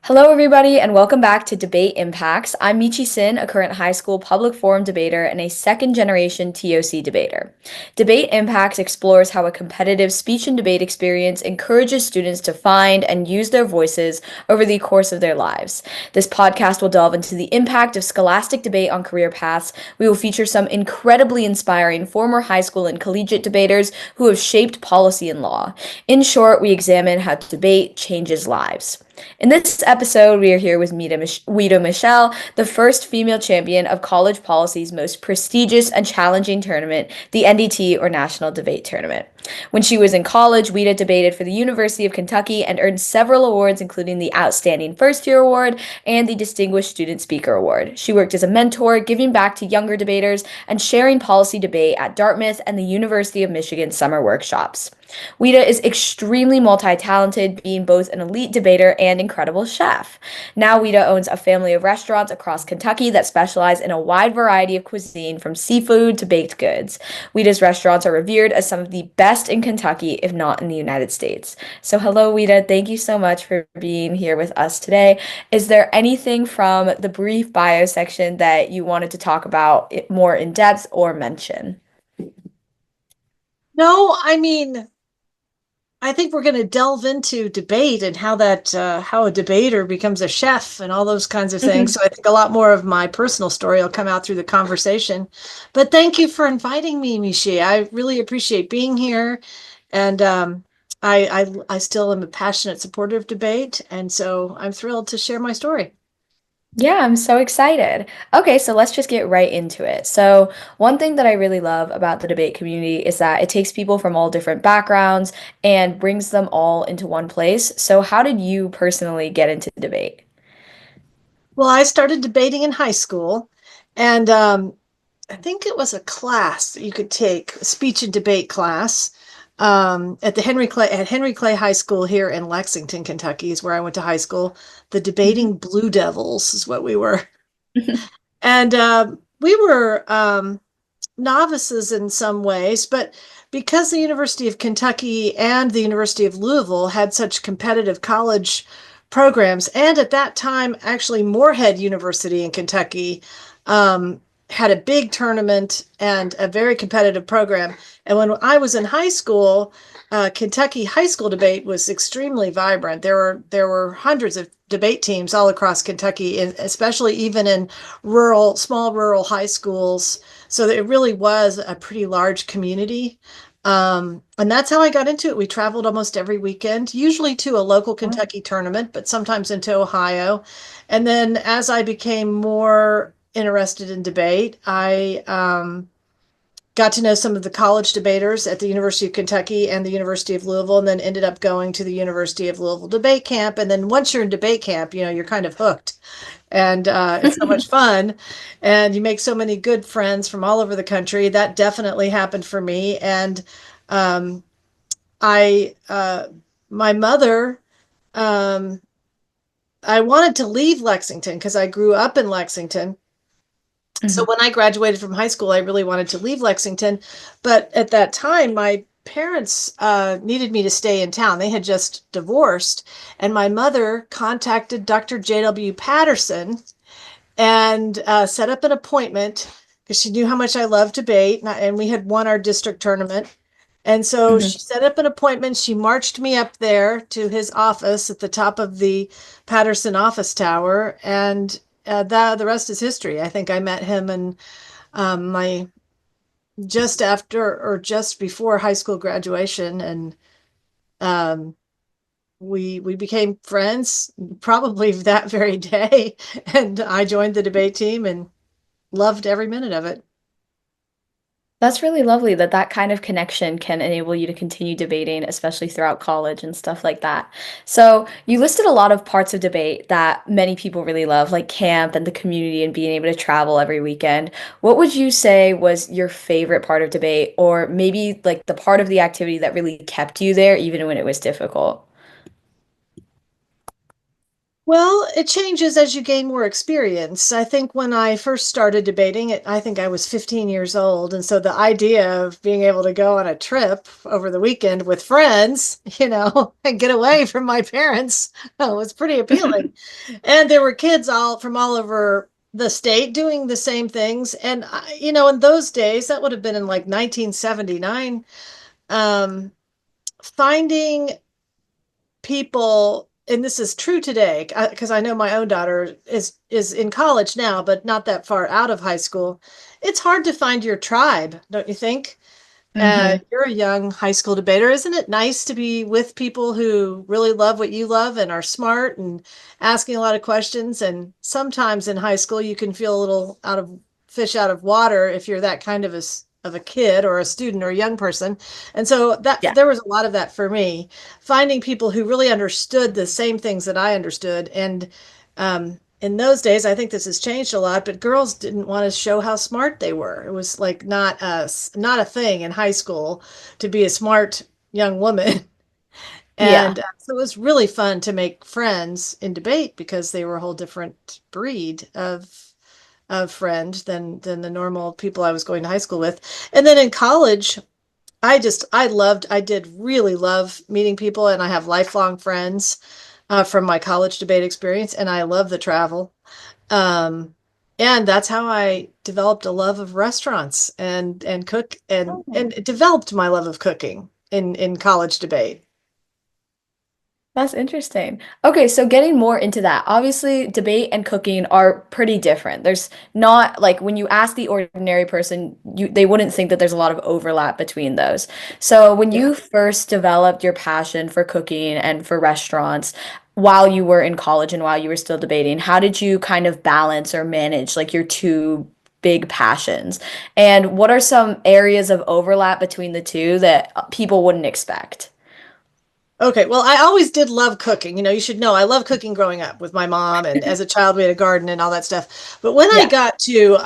Hello, everybody, and welcome back to Debate Impacts. I'm Michi Sin, a current high school public forum debater and a second generation TOC debater. Debate Impacts explores how a competitive speech and debate experience encourages students to find and use their voices over the course of their lives. This podcast will delve into the impact of scholastic debate on career paths. We will feature some incredibly inspiring former high school and collegiate debaters who have shaped policy and law. In short, we examine how debate changes lives. In this episode, we are here with Ouita Michel, the first female champion of college policy's most prestigious and challenging tournament, the NDT or National Debate Tournament. When she was in college, Ouita debated for the University of Kentucky and earned several awards, including the Outstanding First Year Award and the Distinguished Student Speaker Award. She worked as a mentor, giving back to younger debaters and sharing policy debate at Dartmouth and the University of Michigan summer workshops. Ouita is extremely multi-talented, being both an elite debater and incredible chef. Now, Ouita owns a family of restaurants across Kentucky that specialize in a wide variety of cuisine, from seafood to baked goods. Ouita's restaurants are revered as some of the best in Kentucky, if not in the United States. So, hello, Ouita. Thank you so much for being here with us today. Is there anything from the brief bio section that you wanted to talk about more in depth or mention? No, I think we're going to delve into debate and how a debater becomes a chef and all those kinds of things. So I think a lot more of my personal story will come out through the conversation. But thank you for inviting me, Michi. I really appreciate being here, and I still am a passionate supporter of debate, and so I'm thrilled to share my story. Yeah, I'm so excited. Okay, so let's just get right into it. So, one thing that I really love about the debate community is that it takes people from all different backgrounds and brings them all into one place. So, how did you personally get into debate? Well, I started debating in high school, and I think it was a class that you could take, a speech and debate class, at the Henry Clay High School here in Lexington, Kentucky, is where I went to high school. The Mhm. Debating Blue Devils is what we were, and we were novices in some ways, but because the University of Kentucky and the University of Louisville had such competitive college programs, and at that time, actually, Morehead University in Kentucky had a big tournament and a very competitive program. And when I was in high school, Kentucky high school debate was extremely vibrant. There were hundreds of debate teams all across Kentucky, and especially even in small rural high schools. So it really was a pretty large community. And that's how I got into it. We traveled almost every weekend, usually to a local Kentucky tournament, but sometimes into Ohio. And then as I became more interested in debate, I got to know some of the college debaters at the University of Kentucky and the University of Louisville, and then ended up going to the University of Louisville debate camp. And then once you're in debate camp, you're kind of hooked, and it's so much fun, and you make so many good friends from all over the country. That definitely happened for me, and um, I my mother. Um, I wanted to leave Lexington because I grew up in Lexington. So Mhm. when I graduated from high school, I really wanted to leave Lexington. But at that time, my parents needed me to stay in town. They had just divorced. And my mother contacted Dr. JW Patterson and set up an appointment because she knew how much I loved debate. And we had won our district tournament. And so Mhm. she set up an appointment. She marched me up there to his office at the top of the Patterson office tower. And the rest is history. I think I met him in my just after or just before high school graduation, and um, we became friends probably that very day. And I joined the debate team and loved every minute of it. That's really lovely that that kind of connection can enable you to continue debating, especially throughout college and stuff like that. So, you listed a lot of parts of debate that many people really love, like camp and the community and being able to travel every weekend. What would you say was your favorite part of debate, or maybe like the part of the activity that really kept you there, even when it was difficult? Well, it changes as you gain more experience. I think when I first started debating it, I think I was 15 years old. And so the idea of being able to go on a trip over the weekend with friends, and get away from my parents was pretty appealing. And there were kids all from all over the state doing the same things. And, in those days, that would have been in like 1979, um, finding people, and this is true today because I know my own daughter is in college now, but not that far out of high school. It's hard to find your tribe, don't you think? Hmm. You're a young high school debater. Isn't it nice to be with people who really love what you love and are smart and asking a lot of questions? And sometimes in high school, you can feel a little out of fish out of water if you're that kind of a kid or a student or a young person. And so that Yeah. there was a lot of that for me, finding people who really understood the same things that I understood. And in those days, I think this has changed a lot, but girls didn't want to show how smart they were. It was like not a thing in high school to be a smart young woman. Yeah. And so it was really fun to make friends in debate because they were a whole different breed of friend than the normal people I was going to high school with. And then in college, I did really love meeting people, and I have lifelong friends from my college debate experience, and I love the travel. Um, and that's how I developed a love of restaurants and cook and Oh. developed my love of cooking in college debate. That's interesting. Okay, so getting more into that, obviously, debate and cooking are pretty different. There's not like when you ask the ordinary person, they wouldn't think that there's a lot of overlap between those. So when Yeah. you first developed your passion for cooking and for restaurants while you were in college and while you were still debating, how did you kind of balance or manage like your two big passions? And what are some areas of overlap between the two that people wouldn't expect? Okay, well, I always did love cooking. You should know I love cooking growing up with my mom, and as a child we had a garden and all that stuff. But when I Yeah. got to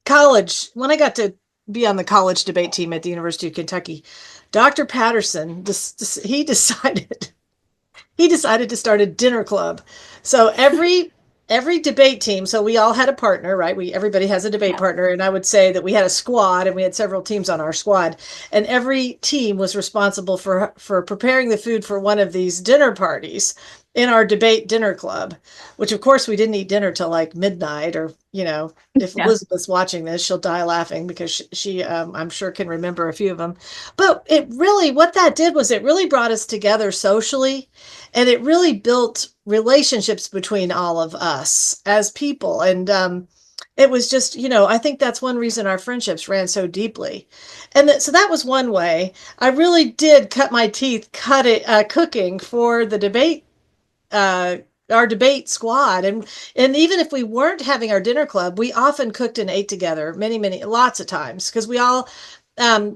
college, when I got to be on the college debate team at the University of Kentucky, Dr. Patterson he decided he decided to start a dinner club. So every debate team, so we all had a partner, right? We Everybody has a debate Yeah. partner, and I would say that we had a squad, and we had several teams on our squad, and every team was responsible for preparing the food for one of these dinner parties in our debate dinner club, which of course we didn't eat dinner till like midnight, or if Yeah. Elizabeth's watching this, she'll die laughing because she I'm sure can remember a few of them. But what that did was it really brought us together socially, and it really built relationships between all of us as people. And it was just, I think that's one reason our friendships ran so deeply. And so that was one way. I really did cut my teeth cooking for the debate, uh, our debate squad. And even if we weren't having our dinner club, we often cooked and ate together lots of times, because we all,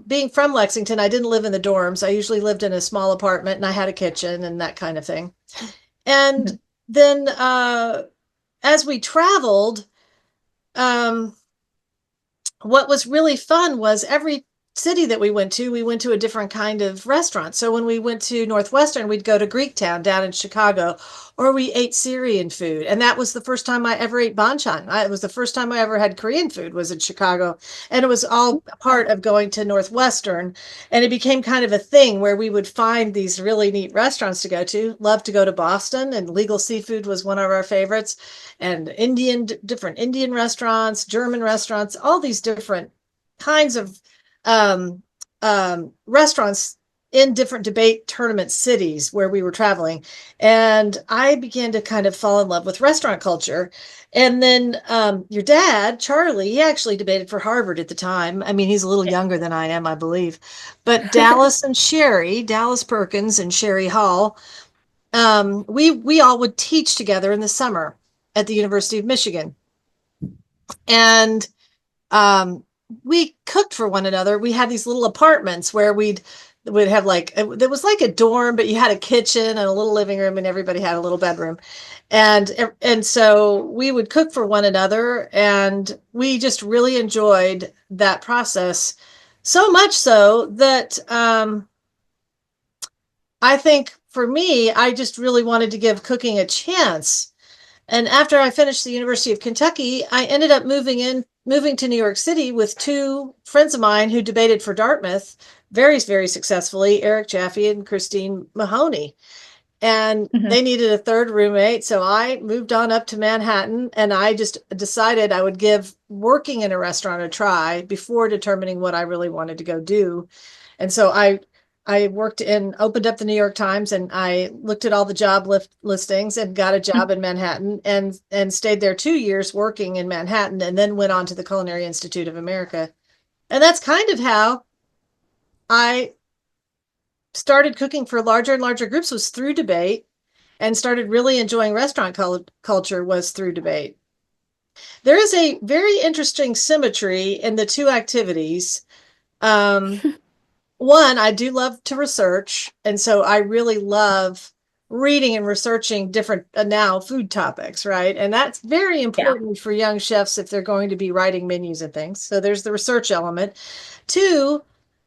being from Lexington, I didn't live in the dorms. I usually lived in a small apartment, and I had a kitchen and that kind of thing. And then as we traveled, um, what was really fun was every city that we went to a different kind of restaurant. So when we went to Northwestern, we'd go to Greektown down in Chicago, or we ate Syrian food. And that was the first time I ever ate banchan. It was the first time I ever had Korean food was in Chicago. And it was all part of going to Northwestern. And it became kind of a thing where we would find these really neat restaurants to go to. Loved to go to Boston, and Legal Seafood was one of our favorites, and different Indian restaurants, German restaurants, all these different kinds of um, restaurants in different debate tournament cities where we were traveling. And I began to kind of fall in love with restaurant culture. And then your dad, Charlie, he actually debated for Harvard at the time. I mean, he's a little younger than I am, I believe. But Dallas Perkins and Sherry Hall, we all would teach together in the summer at the University of Michigan. And um, we cooked for one another. We had these little apartments where we'd have like it was like a dorm, but you had a kitchen and a little living room, and everybody had a little bedroom. And so we would cook for one another, and we just really enjoyed that process, so much so that I think for me, I just really wanted to give cooking a chance. And after I finished the University of Kentucky, I ended up moving to New York City with two friends of mine who debated for Dartmouth very, very successfully, Eric Jaffe and Christine Mahoney. And Mhm. they needed a third roommate. So I moved on up to Manhattan and I just decided I would give working in a restaurant a try before determining what I really wanted to go do. And so I worked in opened up the New York Times and I looked at all the listings and got a job in Manhattan and stayed there 2 years working in Manhattan and then went on to the Culinary Institute of America. And that's kind of how I started cooking for larger and larger groups was through debate and started really enjoying restaurant culture was through debate. There is a very interesting symmetry in the two activities. Um, One, I do love to research, and so I really love reading and researching different now food topics, right? And that's very Yeah. important for young chefs if they're going to be writing menus and things. So there's the research element. Two,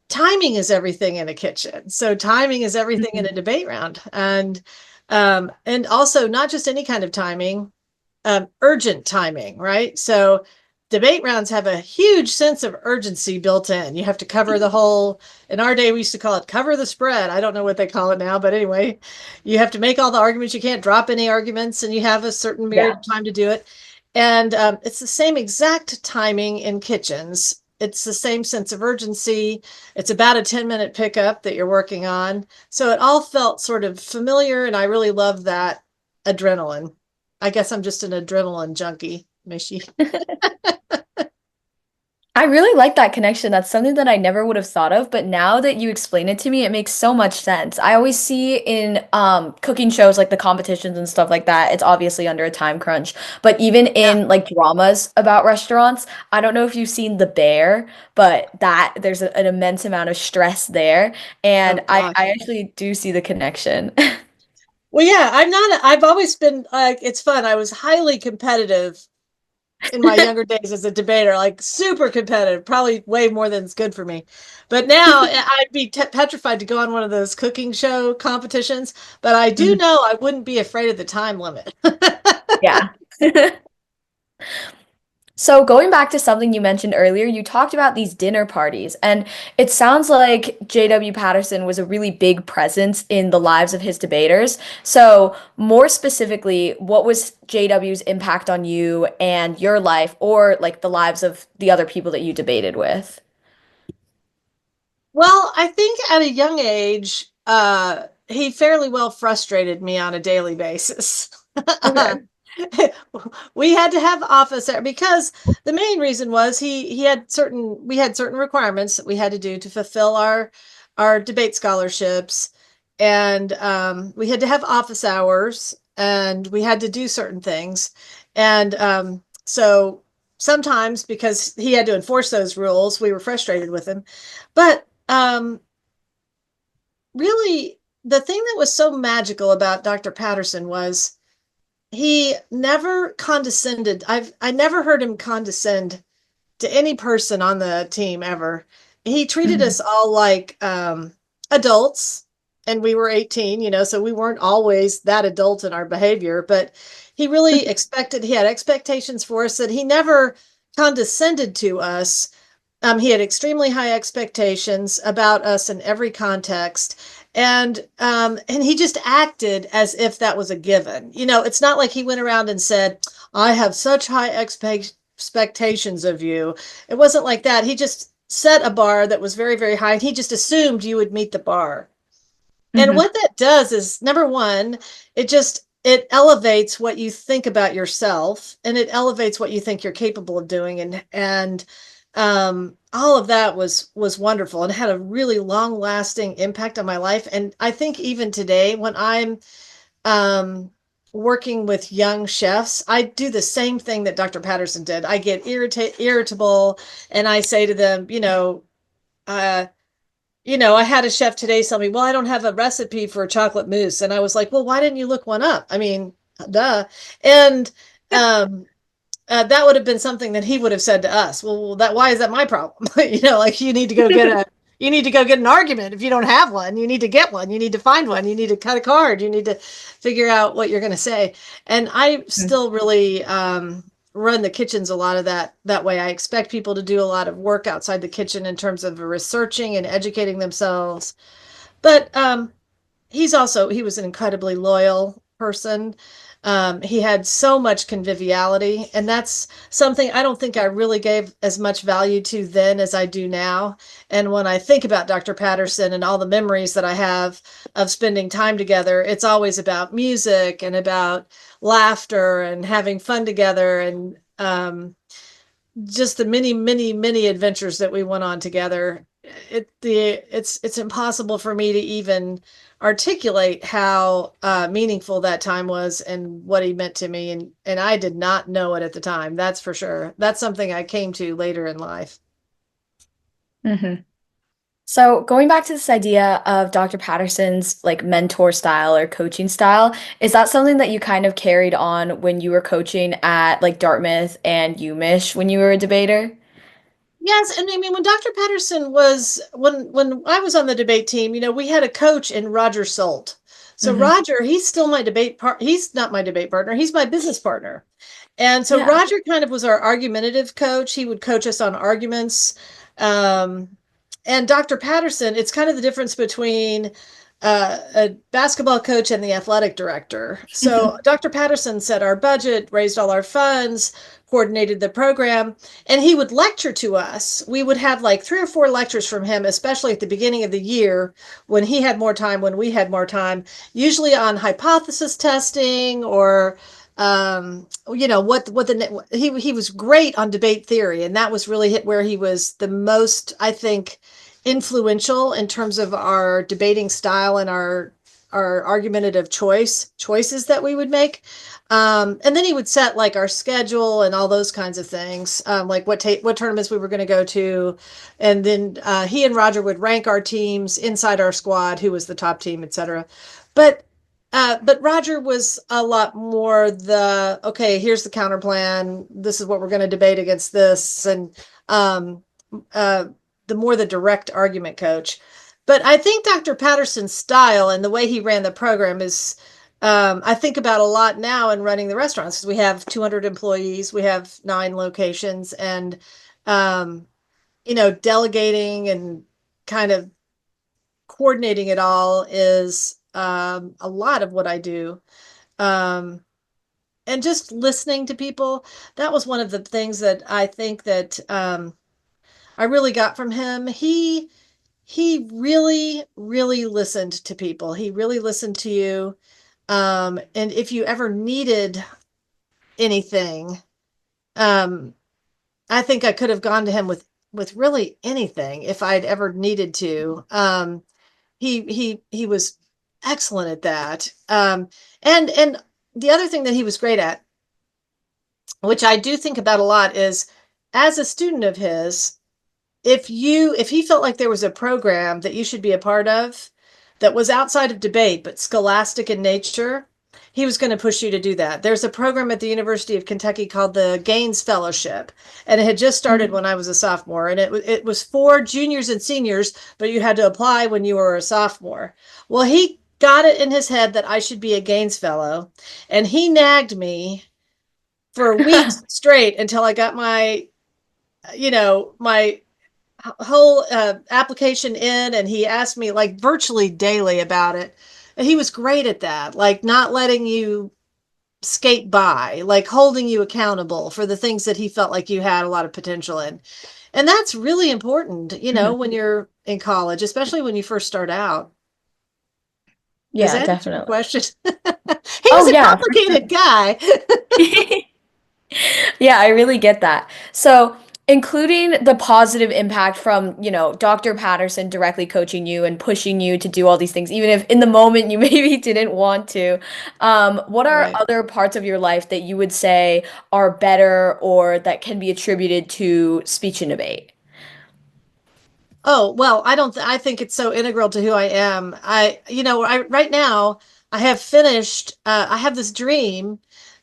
timing is everything in a kitchen. So timing is everything in Mhm. a debate round. And also not just any kind of timing, urgent timing, right? So debate rounds have a huge sense of urgency built in. You have to cover the whole, in our day, we used to call it cover the spread. I don't know what they call it now, but anyway, you have to make all the arguments. You can't drop any arguments, and you have a certain period Yeah. of time to do it. And it's the same exact timing in kitchens. It's the same sense of urgency. It's about a 10-minute pickup that you're working on. So it all felt sort of familiar, and I really love that adrenaline. I guess I'm just an adrenaline junkie, Michi. I really like that connection. That's something that I never would have thought of, but now that you explain it to me, it makes so much sense. I always see in cooking shows like the competitions and stuff like that, it's obviously under a time crunch. But even Yeah. in like dramas about restaurants, I don't know if you've seen The Bear, but that there's an immense amount of stress there. Oh And I gosh. actually do see the connection. Well, yeah, I'm not. I've always been like, it's fun. I was highly competitive in my younger days as a debater, like super competitive, probably way more than it's good for me. But now I'd be petrified to go on one of those cooking show competitions. But I do Mhm. know I wouldn't be afraid of the time limit. Yeah. So going back to something you mentioned earlier, you talked about these dinner parties, and it sounds like JW Patterson was a really big presence in the lives of his debaters. So more specifically, what was JW's impact on you and your life, or like the lives of the other people that you debated with? Well, I think at a young age, he fairly well frustrated me on a daily basis. Okay. We had to have office there because the main reason was he had certain we had certain requirements that we had to do to fulfill our debate scholarships, and we had to have office hours, and we had to do certain things, and so sometimes because he had to enforce those rules, we were frustrated with him, but really, the thing that was so magical about Dr. Patterson was he never condescended. I never heard him condescend to any person on the team ever. He treated Mhm. us all like adults, and we were 18, so we weren't always that adult in our behavior, but he had expectations for us that he never condescended to us. He had extremely high expectations about us in every context, and he just acted as if that was a given. It's not like he went around and said, "I have such high expectations of you." It wasn't like that. He just set a bar that was very, very high, and he just assumed you would meet the bar. And Mhm. what that does is, number one, it elevates what you think about yourself, and it elevates what you think you're capable of doing, and all of that was wonderful and had a really long lasting impact on my life. And I think even today when I'm um working with young chefs, I do the same thing that Dr. Patterson did. I get irritable, and I say to them, uh I had a chef today tell me, well, I don't have a recipe for chocolate mousse. And I was like, well, why didn't you look one up? I mean, duh. And um, that would have been something that he would have said to us. Well, why is that my problem? Like you need to go get You need to go get an argument. If you don't have one, you need to get one. You need to find one. You need to cut a card. You need to figure out what you're going to say. And I Mm. still really run the kitchens a lot of that way. I expect people to do a lot of work outside the kitchen in terms of researching and educating themselves. But he was an incredibly loyal person. He had so much conviviality, and that's something I don't think I really gave as much value to then as I do now. And when I think about Dr. Patterson and all the memories that I have of spending time together, it's always about music and about laughter and having fun together, and just the many, many, many adventures that we went on together. It's impossible for me to even articulate how meaningful that time was and what he meant to me, and I did not know it at the time. That's for sure. That's something I came to later in life. Hmm. So going back to this idea of Dr. Patterson's like mentor style or coaching style, is that something that you kind of carried on when you were coaching at like Dartmouth and UMich when you were a debater? Yes, and I mean when Dr. Patterson was when I was on the debate team, we had a coach in Roger Salt. So Hmm. Roger, he's not my debate partner, he's my business partner. And so Yeah. Roger kind of was our argumentative coach. He would coach us on arguments. Um, and Dr. Patterson, it's kind of the difference between a basketball coach and the athletic director. So Dr. Patterson set our budget, raised all our funds, coordinated the program, and he would lecture to us. We would have like 3 or 4 lectures from him, especially at the beginning of the year when he had more time, when we had more time, usually on hypothesis testing or what the he was great on debate theory, and that was really where he was the most, I think, influential in terms of our debating style and our argumentative choices that we would make. And then he would set like our schedule and all those kinds of things, like what tournaments we were going to go to, and then he and Roger would rank our teams inside our squad, who was the top team, etc. But but Roger was a lot more the okay. Here's the counter plan. This is what we're going to debate against this, and um, uh, the more the direct argument coach. But I think Dr. Patterson's style and the way he ran the program is, I think about a lot now in running the restaurants because we have 200 employees, we have 9 locations, and um, delegating and kind of coordinating it all is a lot of what I do. Um, and just listening to people, that was one of the things that I think that I really got from him. He really, really listened to people. He really listened to you. And if you ever needed anything, um, I think I could have gone to him with really anything if I'd ever needed to. He was excellent at that. And the other thing that he was great at, which I do think about a lot, is as a student of his, if he felt like there was a program that you should be a part of that was outside of debate but scholastic in nature, he was going to push you to do that. There's a program at the University of Kentucky called the Gaines Fellowship, and it had just started Mhm. when I was a sophomore, and it was for juniors and seniors, but you had to apply when you were a sophomore. Well, he got it in his head that I should be a Gaines Fellow, and he nagged me for weeks straight until I got my whole application in, and he asked me like virtually daily about it, and he was great at that, like not letting you skate by, like holding you accountable for the things that he felt like you had a lot of potential in. And that's really important, Mhm. when you're in college, especially when you first start out. Does Yeah, that answer your definitely. question? He Oh was a yeah, for complicated guy. sure. Yeah, I really get that. So, including the positive impact from, Dr. Patterson directly coaching you and pushing you to do all these things, even if in the moment you maybe didn't want to, what are Right. other parts of your life that you would say are better or that can be attributed to speech and debate? Oh, well, I think it's so integral to who I am. I right now I have finished I have this dream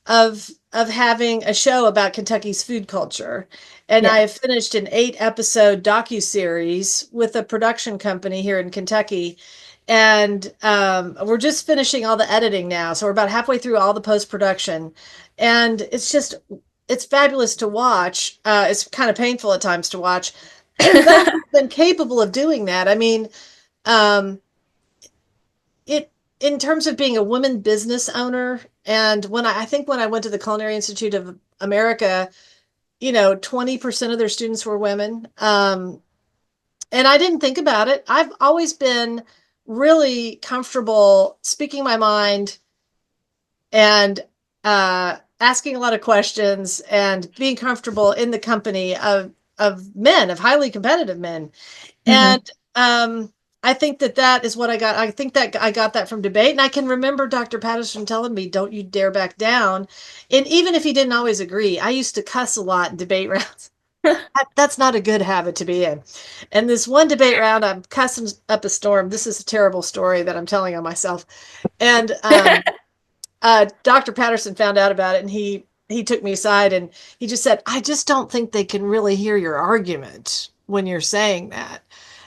of having a show about Kentucky's food culture. And I Yeah. have finished an 8 episode docu-series with a production company here in Kentucky. And we're just finishing all the editing now. So we're about halfway through all the post-production. And it's fabulous to watch. It's kind of painful at times to watch. But I've been capable of doing that. I mean, um, it in terms of being a woman business owner, and I think when I went to the Culinary Institute of America, 20% of their students were women. And I didn't think about it. I've always been really comfortable speaking my mind and asking a lot of questions and being comfortable in the company of men, of highly competitive men. Hmm. And I think that is what I got. I think that I got that from debate. And I can remember Dr. Patterson telling me, don't you dare back down. And even if he didn't always agree, I used to cuss a lot in debate rounds. That's not a good habit to be in. And this one debate round, I'm cussing up a storm. This is a terrible story that I'm telling on myself. And Dr. Patterson found out about it, and he took me aside and he just said, I just don't think they can really hear your argument when you're saying that.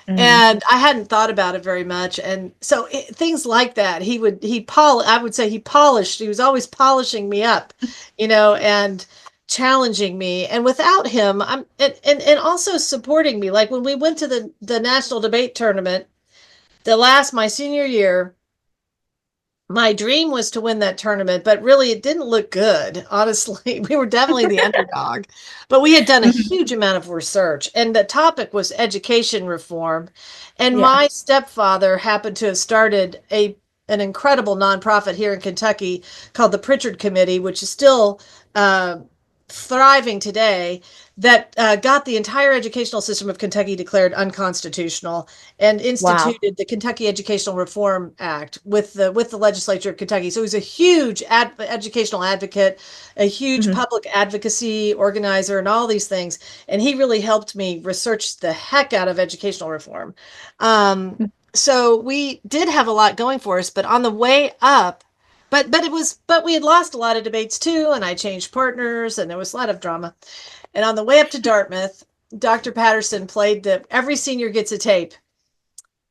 Hmm. And I hadn't thought about it very much. And so things like that, I would say he polished, he was always polishing me up, and challenging me. And without him, and also supporting me. Like when we went to the national debate tournament, my senior year, my dream was to win that tournament, but really it didn't look good. Honestly, we were definitely the underdog, but we had done a Hmm. huge amount of research, and the topic was education reform. And Yeah. my stepfather happened to have started an incredible nonprofit here in Kentucky called the Pritchard Committee, which is still uh, thriving today, that got the entire educational system of Kentucky declared unconstitutional and Wow. instituted the Kentucky Educational Reform Act with the legislature of Kentucky. So he's a huge educational advocate, a huge Hmm. public advocacy organizer, and all these things. And he really helped me research the heck out of educational reform. Um, so we did have a lot going for us, but on the way up, but we had lost a lot of debates too, and I changed partners, and there was a lot of drama. And on the way up to Dartmouth, Dr. Patterson played every senior gets a tape,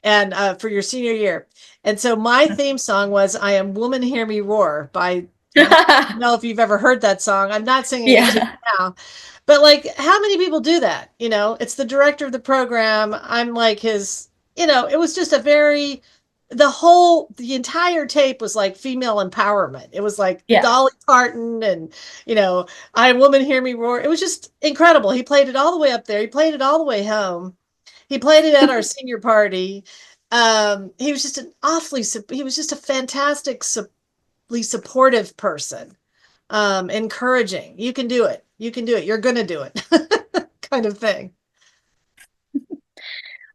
and for your senior year. And so my theme song was "I Am Woman, Hear Me Roar" by, I don't know if you've ever heard that song. I'm not singing it to you Yeah. now, but like, how many people do that? It's the director of the program. I'm like his, it was just the entire tape was like female empowerment. It was like Yeah. Dolly Parton and, you know, "I Am Woman, Hear Me Roar." It was just incredible. He played it all the way up there. He played it all the way home. He played it at our senior party. He was just he was just a fantastically supportive person, encouraging. You can do it. You can do it. You're going to do it, kind of thing.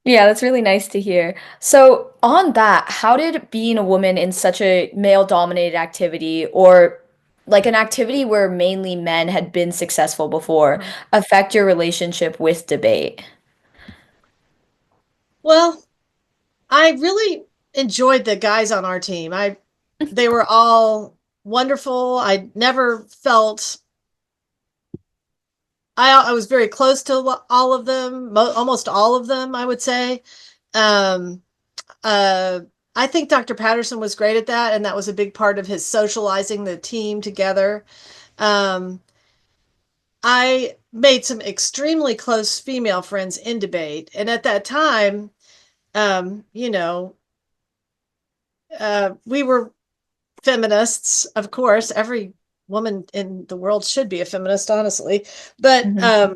Yeah, that's really nice to hear. So, on that, how did being a woman in such a male-dominated activity or like an activity where mainly men had been successful before affect your relationship with debate? Well, I really enjoyed the guys on our team. They were all wonderful. I never felt I was very close to all of them, almost all of them, I would say. Um, uh, I think Dr. Patterson was great at that, and that was a big part of his socializing the team together. Um, I made some extremely close female friends in debate, and at that time, um, you know, we were feminists, of course. Every woman in the world should be a feminist, honestly. But Hmm.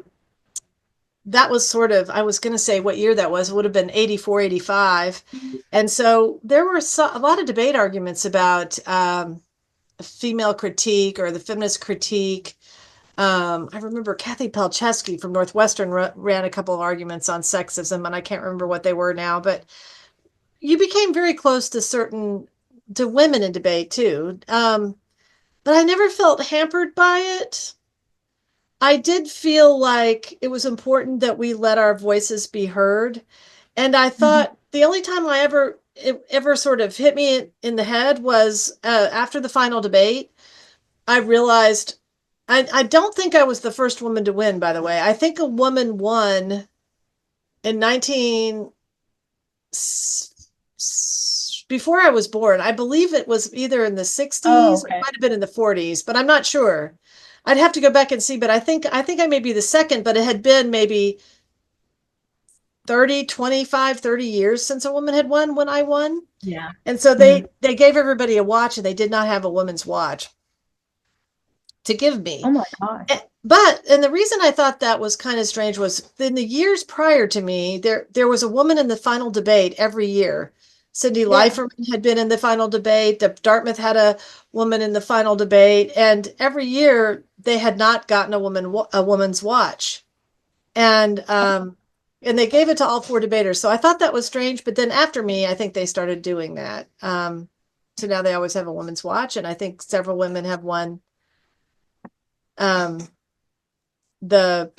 that was sort of, I was going to say what year that was. It would have been 84, 85. And so there were a lot of debate arguments about female critique or the feminist critique. I remember Kathy Palczewski from Northwestern ran a couple of arguments on sexism, and I can't remember what they were now, but you became very close to women in debate too. But I never felt hampered by it. I did feel like it was important that we let our voices be heard. And I Hmm. thought the only time it ever sort of hit me in the head was after the final debate. I realized I don't think I was the first woman to win, by the way. I think a woman won in 19 before I was born. I believe it was either in the Oh, 60s, it okay. might have been in the 40s, but I'm not sure. I'd have to go back and see, but I think I may be the second, but it had been maybe 30, 25, 30 years since a woman had won when I won. Yeah. And so Mhm. they gave everybody a watch and they did not have a woman's watch to give Oh me. my gosh. And the reason I thought that was kind of strange was in the years prior to me, there was a woman in the final debate every year. Cindy Yeah. Leiferman had been in the final debate. Dartmouth had a woman in the final debate, and every year they had not gotten a woman's watch, and and they gave it to all four debaters. So I thought that was strange. But then after me, I think they started doing that. So now they always have a woman's watch, and I think several women have won um, the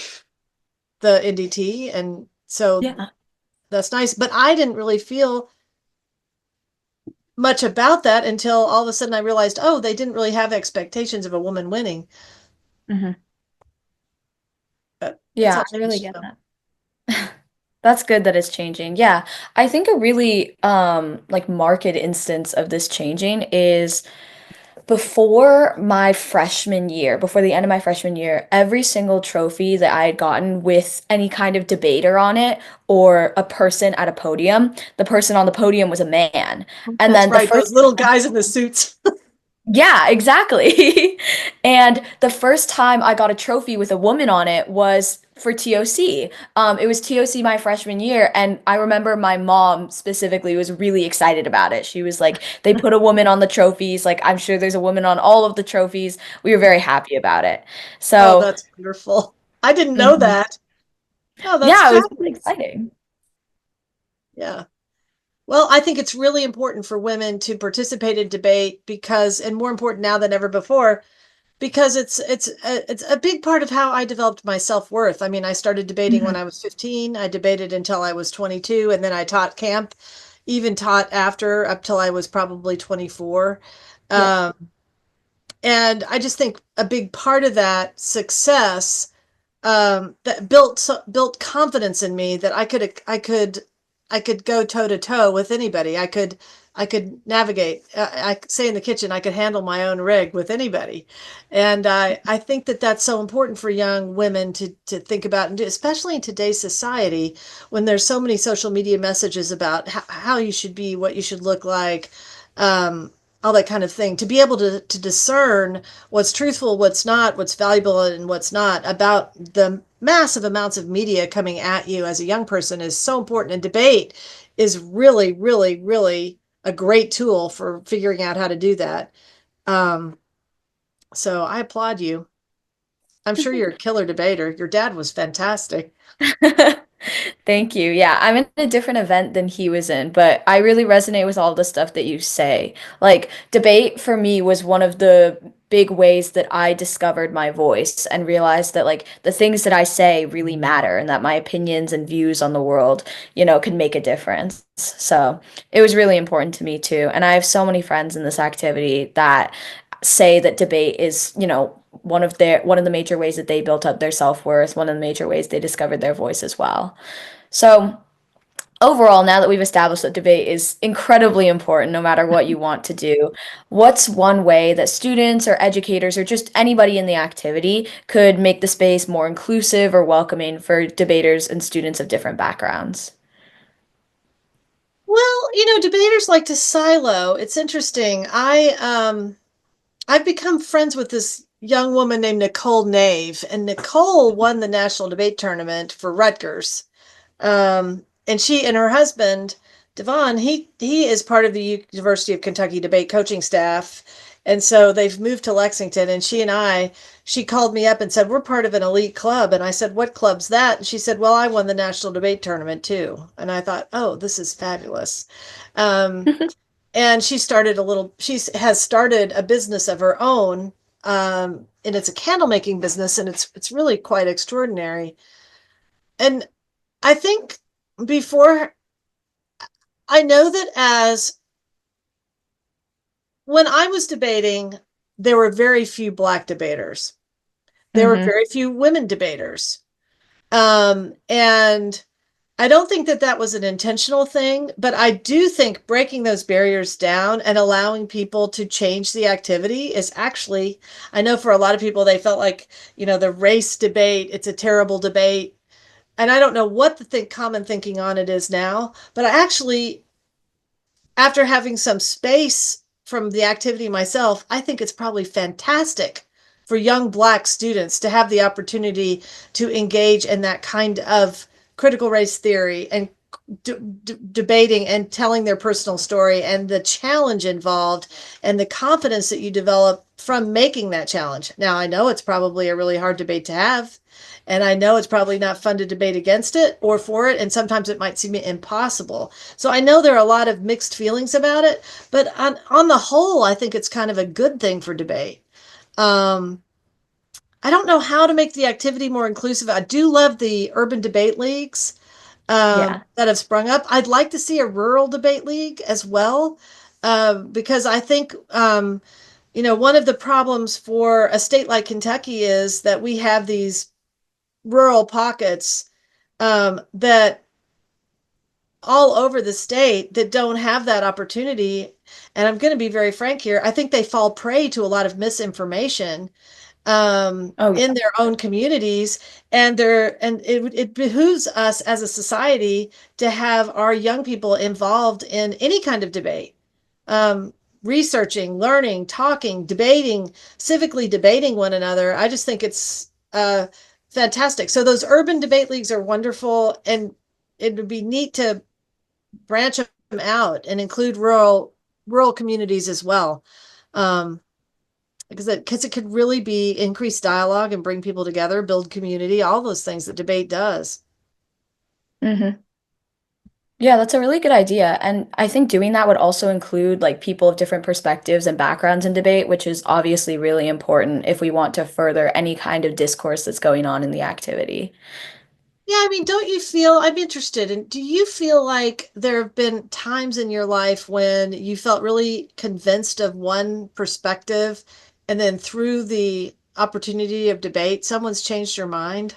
NDT, and so Yeah. that's nice. But I didn't really feel much about that until all of a sudden I realized, oh, they didn't really have expectations of a woman winning. Mhm. But it's Yeah, all I really changed. get So. that. That's good that it's changing. Yeah. I think a really like marked instance of this changing is before my freshman year, before the end of my freshman year, every single trophy that I had gotten with any kind of debater on it or a person at a podium, the person on the podium was a man. And That's then the right. first Those little guys in the suits. yeah, exactly. And the first time I got a trophy with a woman on it was for TOC. It was TOC my freshman year, and I remember my mom specifically was really excited about it. She was like, they put a woman on the trophies. Like, I'm sure there's a woman on all of the trophies. We were very happy about it. Oh, So, that's wonderful. I didn't know mhm. that. Oh, that's Yeah, it was really fabulous. exciting. Yeah. Well, I think it's really important for women to participate in debate because, and more important now than ever before, because it's a big part of how I developed my self-worth. I mean, I started debating when Mhm. I was 15. I debated until I was 22, and then I taught camp, even taught after up till I was probably 24. Yeah. Um, and I just think a big part of that success that built confidence in me that I could go toe to toe with anybody. I could navigate. I say in the kitchen, I could handle my own rig with anybody, and I think that that's so important for young women to think about, and especially in today's society when there's so many social media messages about how you should be, what you should look like. Um, all that kind of thing, to be able to discern what's truthful, what's not, what's valuable, and what's not about the massive amounts of media coming at you as a young person is so important. And debate is really, really, really a great tool for figuring out how to do that. Um, so I applaud you. I'm sure you're a killer debater. Your dad was fantastic. Thank you. Yeah, I'm in a different event than he was in, but I really resonate with all the stuff that you say. Like, debate for me was one of the big ways that I discovered my voice and realized that, like, the things that I say really matter and that my opinions and views on the world, can make a difference. So it was really important to me too. And I have so many friends in this activity that say that debate is, one of the major ways that they built up their self-worth, one of the major ways they discovered their voice as well. So, overall, now that we've established that debate is incredibly important no matter what you want to do, what's one way that students or educators or just anybody in the activity could make the space more inclusive or welcoming for debaters and students of different backgrounds? Well, debaters like to silo. It's interesting. I've become friends with this young woman named Nicole Nave, and Nicole won the national debate tournament for Rutgers. And she and her husband, Devon, he is part of the University of Kentucky debate coaching staff. And so they've moved to Lexington. And she called me up and said, we're part of an elite club. And I said, what club's that? And she said, well, I won the national debate tournament too. And I thought, oh, this is fabulous. Um, and she has started a business of her own. And it's a candle making business, and it's really quite extraordinary. And I think before I know that as when I was debating, there were very few Black debaters. There were Mm-hmm. very few women debaters. And I don't think that that was an intentional thing, but I do think breaking those barriers down and allowing people to change the activity is actually, I know for a lot of people, they felt like, the race debate, it's a terrible debate. And I don't know what the common thinking on it is now, but I actually, after having some space from the activity myself, I think it's probably fantastic for young Black students to have the opportunity to engage in that kind of critical race theory and debating and telling their personal story and the challenge involved and the confidence that you develop from making that challenge. Now, I know it's probably a really hard debate to have, and I know it's probably not fun to debate against it or for it, and sometimes it might seem impossible. So I know there are a lot of mixed feelings about it, but on the whole, I think it's kind of a good thing for debate. Um, I don't know how to make the activity more inclusive. I do love the urban debate leagues Yeah. that have sprung up. I'd like to see a rural debate league as well, because I think, one of the problems for a state like Kentucky is that we have these rural pockets that all over the state that don't have that opportunity. And I'm going to be very frank here. I think they fall prey to a lot of misinformation Oh, in their own communities, and it behooves us as a society to have our young people involved in any kind of debate, um, researching, learning, talking, debating, civically debating one another. I just think it's fantastic. So those urban debate leagues are wonderful, and it would be neat to branch them out and include rural communities as well. Um, because it could really be increase dialogue and bring people together, build community, all those things that debate does. mm-hmm. Yeah, that's a really good idea. And I think doing that would also include like people of different perspectives and backgrounds in debate, which is obviously really important if we want to further any kind of discourse that's going on in the activity. Yeah, I mean, don't you feel, I'm interested in, do you feel like there have been times in your life when you felt really convinced of one perspective, and then through the opportunity of debate, someone's changed your mind?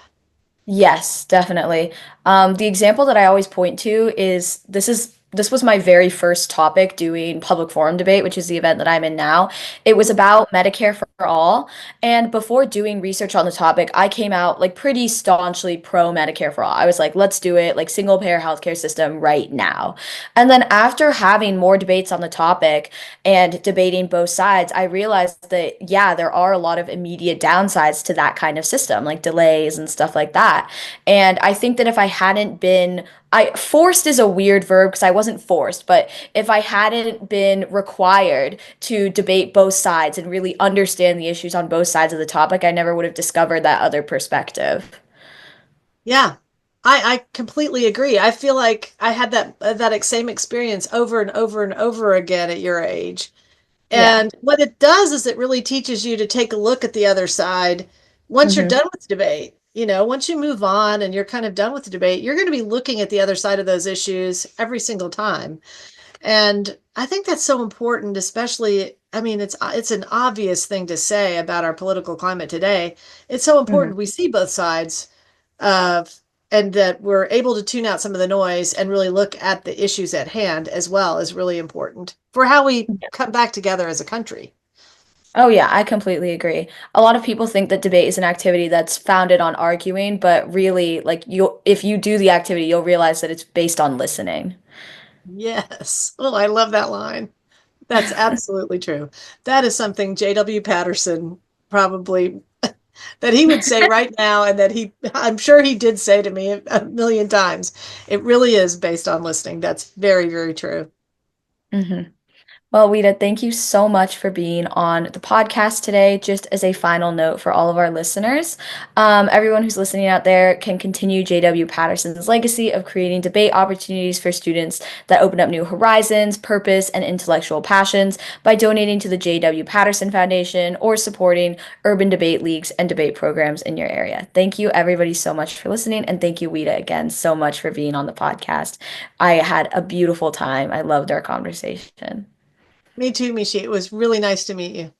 Yes, definitely. The example that I always point to is this was my very first topic doing public forum debate, which is the event that I'm in now. It was about Medicare for all. And before doing research on the topic, I came out like pretty staunchly pro Medicare for all. I was like, let's do it, like single payer healthcare system right now. And then after having more debates on the topic and debating both sides, I realized that, yeah, there are a lot of immediate downsides to that kind of system, like delays and stuff like that. And I think that if I hadn't been, I forced is a weird verb because I wasn't forced, but if I hadn't been required to debate both sides and really understand the issues on both sides of the topic, I never would have discovered that other perspective. Yeah, I completely agree. I feel like I had that same experience over and over and over again at your age. Yeah. And what it does is it really teaches you to take a look at the other side once you're Hmm. done with the debate. Once you move on and you're kind of done with the debate, you're going to be looking at the other side of those issues every single time. And I think that's so important, especially, I mean, it's an obvious thing to say about our political climate today. It's so Hmm. important we see both sides of and that we're able to tune out some of the noise and really look at the issues at hand as well is really important for how we come back together as a country. Oh yeah, I completely agree. A lot of people think that debate is an activity that's founded on arguing, but really, like you if you do the activity, you'll realize that it's based on listening. Yes. Oh, I love that line. That's absolutely true. That is something JW Patterson probably that he would say right now, and that I'm sure he did say to me a million times. It really is based on listening. That's very, very true. Hmm. Well, Ouita, thank you so much for being on the podcast today. Just as a final note for all of our listeners, everyone who's listening out there can continue JW Patterson's legacy of creating debate opportunities for students that open up new horizons, purpose, and intellectual passions by donating to the JW Patterson Foundation or supporting urban debate leagues and debate programs in your area. Thank you, everybody, so much for listening. And thank you, Ouita, again, so much for being on the podcast. I had a beautiful time. I loved our conversation. Me too, Mishi. It was really nice to meet you.